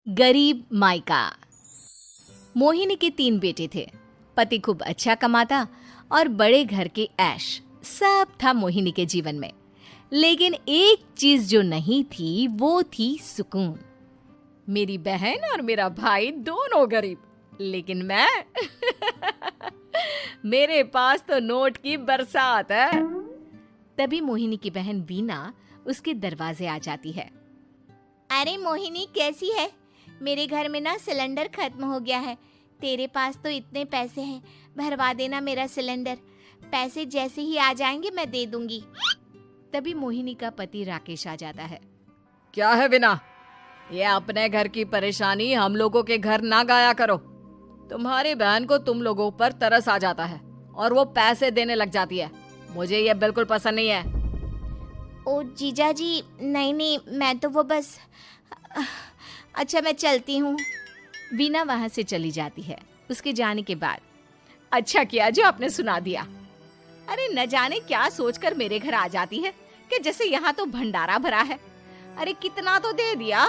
गरीब मायका। मोहिनी के 3 बेटे थे। पति खूब अच्छा कमाता और बड़े घर के ऐश सब था मोहिनी के जीवन में। लेकिन एक चीज जो नहीं थी वो थी सुकून। मेरी बहन और मेरा भाई दोनों गरीब, लेकिन मैं मेरे पास तो नोट की बरसात है। तभी मोहिनी की बहन वीना उसके दरवाजे आ जाती है। अरे मोहिनी, कैसी है? मेरे घर में ना सिलेंडर खत्म हो गया है। तेरे पास तो इतने पैसे हैं, भरवा देना मेरा सिलेंडर। पैसे जैसे ही आ जाएंगे मैं दे दूंगी। तभी मोहिनी का पति राकेश आ जाता है। क्या है विना, ये अपने घर की परेशानी हम लोगों के घर ना गाया करो। तुम्हारी बहन को तुम लोगों पर तरस आ जाता है और वो पैसे देने लग जाती है। मुझे ये बिल्कुल पसंद नहीं है। ओ जीजा जी, नहीं, मैं तो वो बस अच्छा, मैं चलती हूँ। वीना वहां से चली जाती है। उसके जाने के बाद अच्छा किया जो आपने सुना दिया। अरे न जाने क्या सोचकर मेरे घर आ जाती है कि जैसे यहाँ तो भंडारा भरा है। अरे कितना तो दे दिया।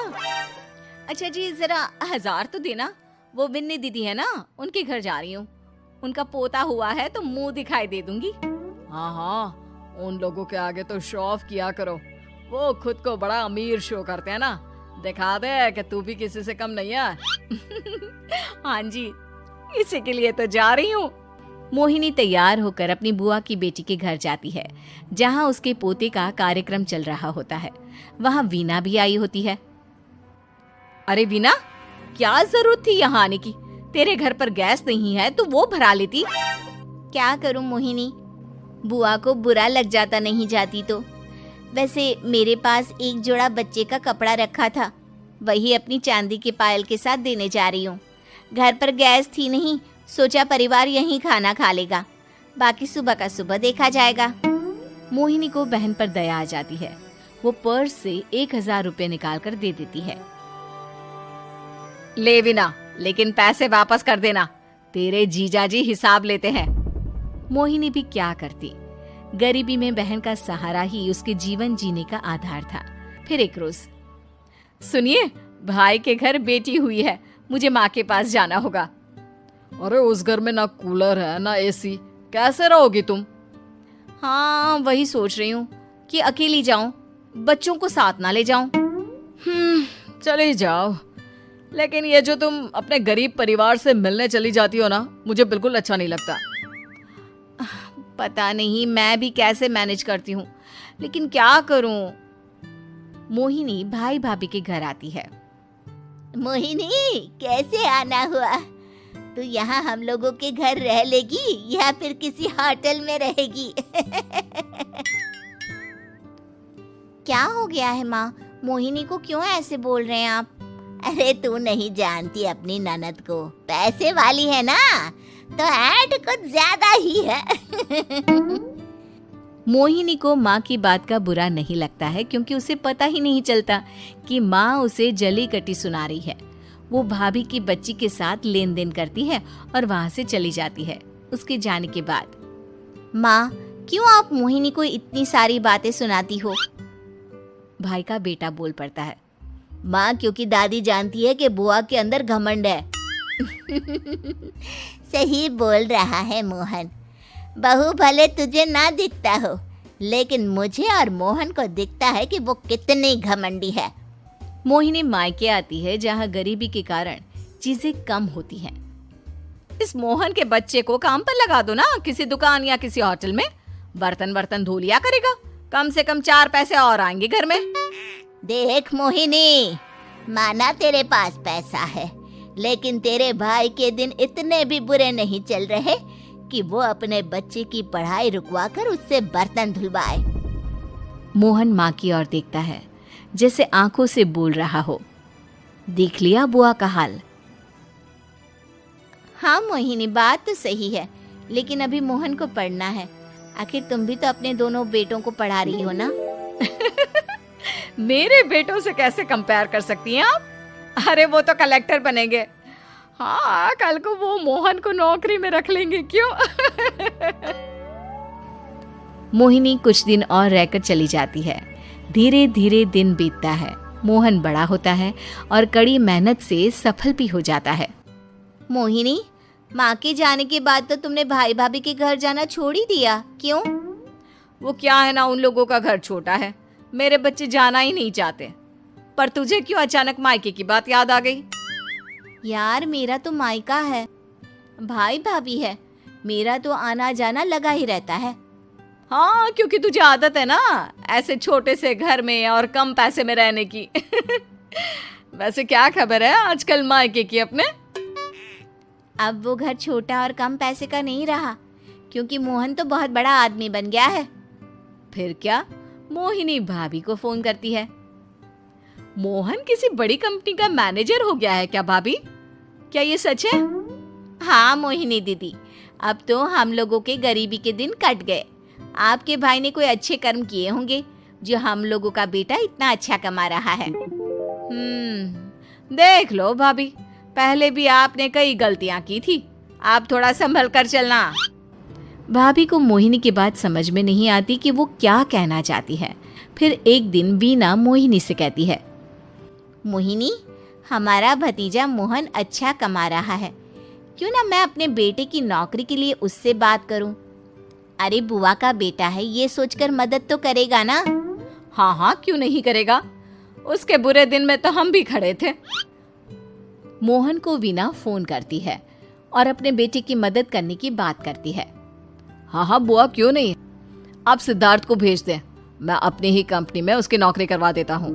अच्छा जी, जरा 1000 तो देना। वो बिन्नी दीदी है ना, उनके घर जा रही हूँ। उनका पोता हुआ है तो मुंह दिखाई दे दूंगी। हाँ, उन लोगों के आगे तो शो ऑफ किया करो। वो खुद को बड़ा अमीर शो करते हैं ना, दिखा दे कि तू भी किसी से कम नहीं है। हाँ जी, इसी के लिए तो जा रही हूँ। मोहिनी तैयार होकर अपनी बुआ की बेटी के घर जाती है, जहाँ उसके पोते का कार्यक्रम चल रहा होता है। वहाँ वीना भी आई होती है। अरे वीना, क्या जरूरत थी यहाँ आने की? तेरे घर पर गैस नहीं है तो वो भरा लेती। क्या करूँ मोहिनी, बुआ को बुरा लग जाता नहीं जाती तो। वैसे मेरे पास एक जोड़ा बच्चे का कपड़ा रखा था, वही अपनी चांदी के पायल के साथ देने जा रही हूँ। घर पर गैस थी नहीं, सोचा परिवार यहीं खाना खा लेगा, बाकी सुबह का सुबह देखा जाएगा। मोहिनी को बहन पर दया आ जाती है। वो पर्स से 1000 रुपए निकाल कर दे देती है। ले विना, लेकिन पैसे वापस कर देना, तेरे जीजाजी हिसाब लेते हैं। मोहिनी भी क्या करती, गरीबी में बहन का सहारा ही उसके जीवन जीने का आधार था। फिर एक रोज, सुनिए, भाई के घर बेटी हुई है, मुझे माँ के पास जाना होगा। अरे उस घर में ना कूलर है ना एसी, कैसे रहोगी तुम? हाँ, वही सोच रही हूँ कि अकेली जाऊं, बच्चों को साथ ना ले जाऊं। चली जाओ, लेकिन ये जो तुम अपने गरीब परिवार से मिलने चली जाती हो ना, मुझे बिल्कुल अच्छा नहीं लगता। पता नहीं मैं भी कैसे मैनेज करती हूँ, लेकिन क्या करूँ। मोहिनी भाई भाभी के घर आती है। मोहिनी, कैसे आना हुआ? तू यहाँ हम लोगों के घर रह लेगी या फिर किसी होटल में रहेगी? क्या हो गया है माँ? मोहिनी को क्यों ऐसे बोल रहे हैं आप? अरे तू नहीं जानती अपनी ननद को, पैसे वाली है ना, तो ऐड कुछ ज्यादा ही है। मोहिनी को माँ की बात का बुरा नहीं लगता है, क्योंकि उसे पता ही नहीं चलता कि माँ उसे जली कटी सुना रही है। वो भाभी की बच्ची के साथ लेन देन करती है और वहाँ से चली जाती है। उसके जाने के बाद, माँ, क्यों आप मोहिनी को इतनी सारी बातें सुनाती हो? भाई का बेटा बोल पड़ता है। माँ, क्योंकि दादी जानती है कि बुआ के अंदर घमंड है। सही बोल रहा है मोहन। बहू भले तुझे ना दिखता हो, लेकिन मुझे और मोहन को दिखता है कि वो कितनी घमंडी है। मोहिनी मायके आती है, जहाँ गरीबी के कारण चीजें कम होती हैं। इस मोहन के बच्चे को काम पर लगा दो ना, किसी दुकान या किसी होटल में। बर्तन धो लिया करेगा, कम से कम 4 पैसे और आएंगे घर में। देख मोहिनी, माना तेरे पास पैसा है, लेकिन तेरे भाई के दिन इतने भी बुरे नहीं चल रहे कि वो अपने बच्चे की पढ़ाई रुकवा कर उससे बर्तन धुलवाए। मोहन माँ की ओर देखता है, जैसे आंखों से बोल रहा हो, देख लिया बुआ का हाल। हाँ मोहिनी, बात तो सही है, लेकिन अभी मोहन को पढ़ना है। आखिर तुम भी तो अपने दोनों बेटों को पढ़ा रही हो ना। मेरे बेटों से कैसे कंपेयर कर सकती हैं आप? अरे वो तो कलेक्टर बनेंगे। हाँ, कल को वो मोहन को नौकरी में रख लेंगे, क्यों? मोहिनी कुछ दिन और रहकर चली जाती है। धीरे धीरे दिन बीतता है। मोहन बड़ा होता है और कड़ी मेहनत से सफल भी हो जाता है। मोहिनी, माँ के जाने के बाद तो तुमने भाई भाभी के घर जाना छोड़ ही दिया, क्यों? वो क्या है ना, उन लोगों का घर छोटा है, मेरे बच्चे जाना ही नहीं चाहते। पर तुझे क्यों अचानक मायके की बात याद आ गई? यार, मेरा तो मायका है, भाई भाभी है, मेरा तो आना जाना लगा ही रहता है। हाँ, क्योंकि तुझे आदत है ना ऐसे छोटे से घर में और कम पैसे में रहने की। वैसे क्या खबर है आजकल मायके की अपने? अब वो घर छोटा और कम पैसे का नहीं रहा, क्योंकि मोहन तो बहुत बड़ा आदमी बन गया है। फिर क्या? मोहिनी भाभी को फोन करती है। मोहन किसी बड़ी कंपनी का मैनेजर हो गया है क्या भाभी? क्या ये सच है? हाँ मोहिनी दीदी, अब तो हम लोगों के गरीबी के दिन कट गए। आपके भाई ने कोई अच्छे कर्म किए होंगे जो हम लोगों का बेटा इतना अच्छा कमा रहा है। देख लो भाभी, पहले भी आपने कई गलतियां की थी, आप थोड़ा संभल कर चलना। भाभी को मोहिनी की बात समझ में नहीं आती कि वो क्या कहना चाहती है। फिर एक दिन वीना मोहिनी से कहती है, मोहिनी, हमारा भतीजा मोहन अच्छा कमा रहा है, क्यों ना मैं अपने बेटे की नौकरी के लिए उससे बात करूं? अरे बुआ का बेटा है, ये सोचकर मदद तो करेगा ना? हाँ हाँ, क्यों नहीं करेगा, उसके बुरे दिन में तो हम भी खड़े थे। मोहन को वीना फोन करती है और अपने बेटे की मदद करने की बात करती है। हाँ हाँ बुआ, क्यों नहीं, आप सिद्धार्थ को भेज दें, मैं अपनी ही कंपनी में उसकी नौकरी करवा देता हूँ।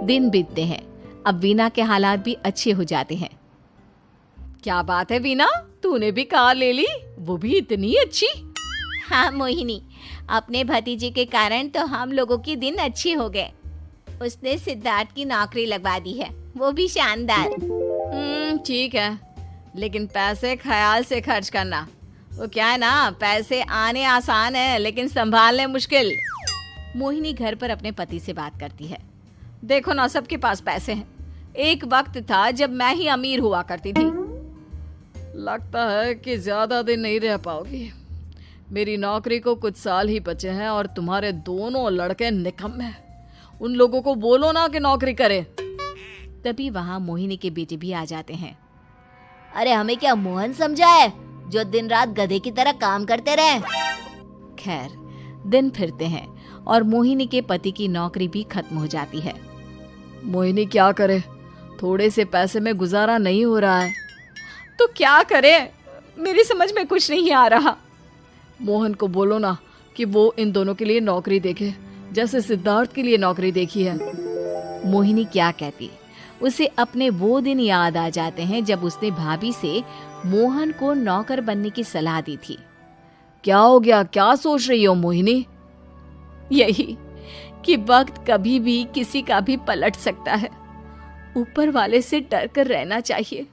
दिन बीतते हैं, अब वीना के हालात भी अच्छे हो जाते हैं। क्या बात है वीना, तूने भी कार ले ली, वो भी इतनी अच्छी? हाँ मोहिनी, अपने भतीजे के कारण तो हम लोगों के दिन अच्छे हो गए। उसने सिद्धार्थ की नौकरी लगवा दी है, वो भी शानदार। ठीक है, लेकिन पैसे ख्याल से खर्च करना। वो क्या है ना, पैसे आने आसान है लेकिन संभालने मुश्किल। मोहिनी घर पर अपने पति से बात करती है। देखो ना, सबके पास पैसे हैं, एक वक्त था जब मैं ही अमीर हुआ करती थी। लगता है कि ज्यादा दिन नहीं रह पाओगी, मेरी नौकरी को कुछ साल ही बचे हैं और तुम्हारे दोनों लड़के निकम्मे हैं। उन लोगों को बोलो ना कि नौकरी करे। तभी वहाँ मोहिनी के बेटे भी आ जाते हैं। अरे हमें क्या मोहन समझा है जो दिन रात गधे की तरह काम करते रहे? खैर, दिन फिरते हैं और मोहिनी के पति की नौकरी भी खत्म हो जाती है। मोहिनी क्या करे, थोड़े से पैसे में गुजारा नहीं हो रहा है। तो क्या करे, मेरी समझ में कुछ नहीं आ रहा। मोहन को बोलो ना कि वो इन दोनों के लिए नौकरी देखे, जैसे सिद्धार्थ के लिए नौकरी देखी है। मोहिनी क्या कहती, उसे अपने वो दिन याद आ जाते हैं जब उसने भाभी से मोहन को नौकर बनने की सलाह दी थी। क्या हो गया, क्या सोच रही हो मोहिनी? यही कि वक्त कभी भी किसी का भी पलट सकता है, ऊपर वाले से डर कर रहना चाहिए।